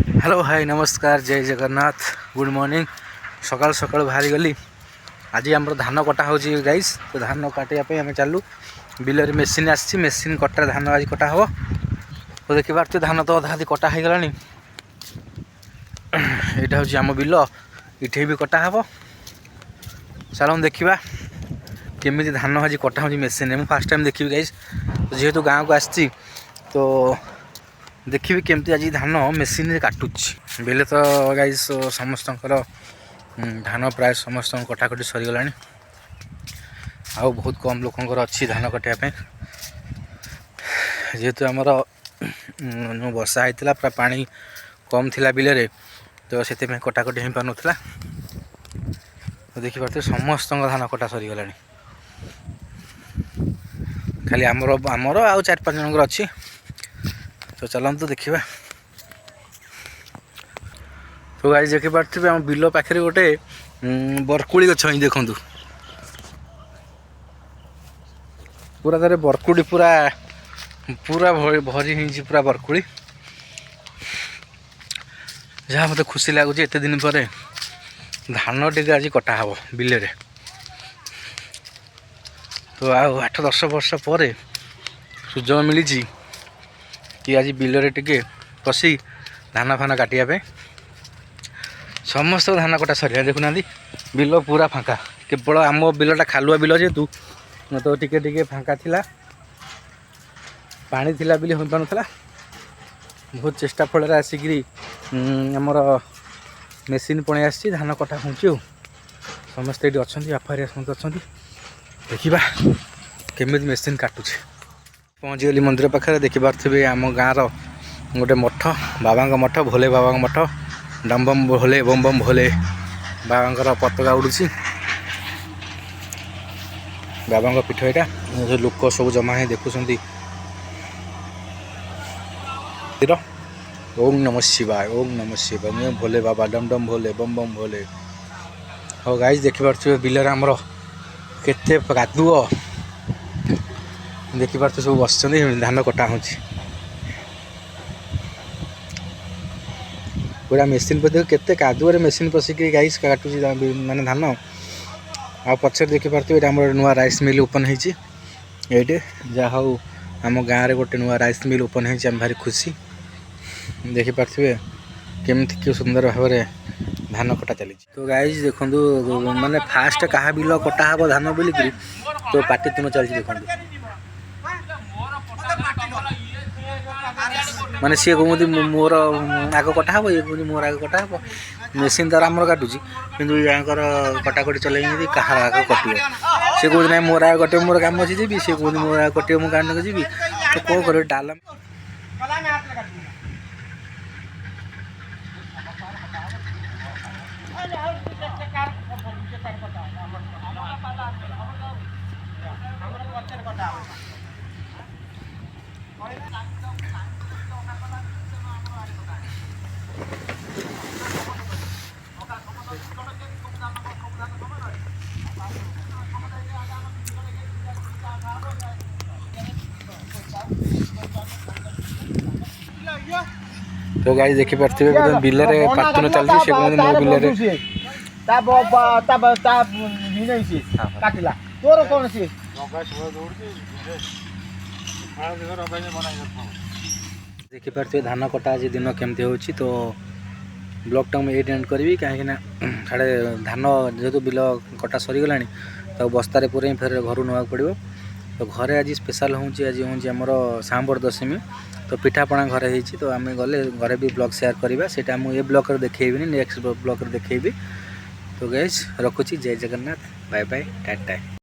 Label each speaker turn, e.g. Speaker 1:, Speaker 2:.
Speaker 1: Hello hi नमस्कार जय Jagannath good morning सकाल सकाल बाहरी गली आज आम धान कटा हो गाइस तो धान काटापी आम चलू बिलर मेसीन आसी मेसीन कटा धान आज कटा हम तो देखी पार्थ धान तो अधा अधी कटा हो गला यहाँ हूँ आम बिल इटे भी कटा हम चलो देखा केमी धान आज कटा हो मेसीन मुझे फास्ट टाइम देखी गाइस तो जेहेतु गाँव को आसी तो देखिए केमती आज धान मेसीन रे काटुची बेले तो गाइस समस्त धान प्राय समस्त कटाकटी सरीगला आउ बहुत कम लोकंर अच्छी धान कटापे जेहेतु आमर वर्षा होता प्राय पानी कम थिला बिल तो से कटाकटी हो पार नाला तो देखिए समस्त धान कटा सरीगला खाली आमर आमर आउ 4-5 जनकर अच्छी तो चलते देखा तो गाइस देखी पारे आम बिल पाखे गोटे बरकुड़ी गछ ही देखु पूरा तारे बरकुड़ी पूरा पूरा भरी ही पूरा बरकुड़ी जहाँ मत खुशी लगुच एत दिन पर धान टे आज कटा हम बिल तो 8-10 वर्ष पर सुजोग मिली कि आज बिलरे टिके पशि धान फान काटिया समस्त धान कटा सर देखुना बिल पूरा फांका केवल आम बिलटा खालुआ बिल जेहेतु तो टिके टिके फांका थिला पानी थिला बिल हो पानुला बहुत चेष्टा फल आसिक आमर मेसीन पड़े आसी धान कटा पहुँची समस्ते ये अच्छा बापार समस्त अच्छा देखा केमी मेसीन काटुचे पहुँचीगली मंदिर पाखे देखिपे आम गाँव गोटे मठ बाबा मठ भोले बाबा मठ डम बम भोले बम बम भोले बाबा पताका उड़ूसी बाबा पीठ यहाँ लोक सब जमा ही देखुं ओम नमः शिवाय ओम नमः शिवाय भोले बाबा डम डम भोले बम बम भोले हाँ गाइस देखिपे बिलर आमर केते कादुओ देखिपार सब बस धान कटा हो पूरा मेसीन पे केते कादुअरे मेसीन पशिक गाइस काटू माने धान आ पछर देखिपारे ये नुआ राइस मिल ओपन होती जहाँ हूँ आम गाँव में गोटे नुआ राइस मिल ओपन होती भारी खुशी देखिपारे केमती क्यों सुंदर भाव में धान कटा चली तो गाइस देखु माने फास्ट क्या बिल कटा हम धान बोलिकी तो पार्टी तुम चलती देखो माने सी कहते मोर आग कटा हम ये कहते मोर आग कटा हम मेसीन तार आमर काटुची कि यहाँ कटाकटी चल क्या आग कटे सी कहते ना मोर आग कटे मोर कम अच्छी जी सी कहते मोर आग कटे मुझे गाँव जी तो कौन कर डाल तो गाइस देखि पारथिबे बिल रे पातुन चलजी से कोन मो बिल रे
Speaker 2: ता भिनैसी काटिला तोर कोन सी
Speaker 1: देखि पारथिबे धान कटा आज दिन केमती होची तो ब्लॉग टा में एंड करबी काहे ना साडे धान जेतु बिल कटा सरी गलानी तो बस्ता रे पूरे फिर घर नवा पड़िबो तो घरे आज स्पेशल होची आज होची हमर सांबर दशमी तो पिठापणा घरे होती तो आम गले घरे भी ब्लॉग शेयर करवा सेटा मुझे ब्लॉग देखेबी नेक्स्ट ब्लॉग देखेबी तो गाइस रखुची जय जगन्नाथ बाय बाय टाटा।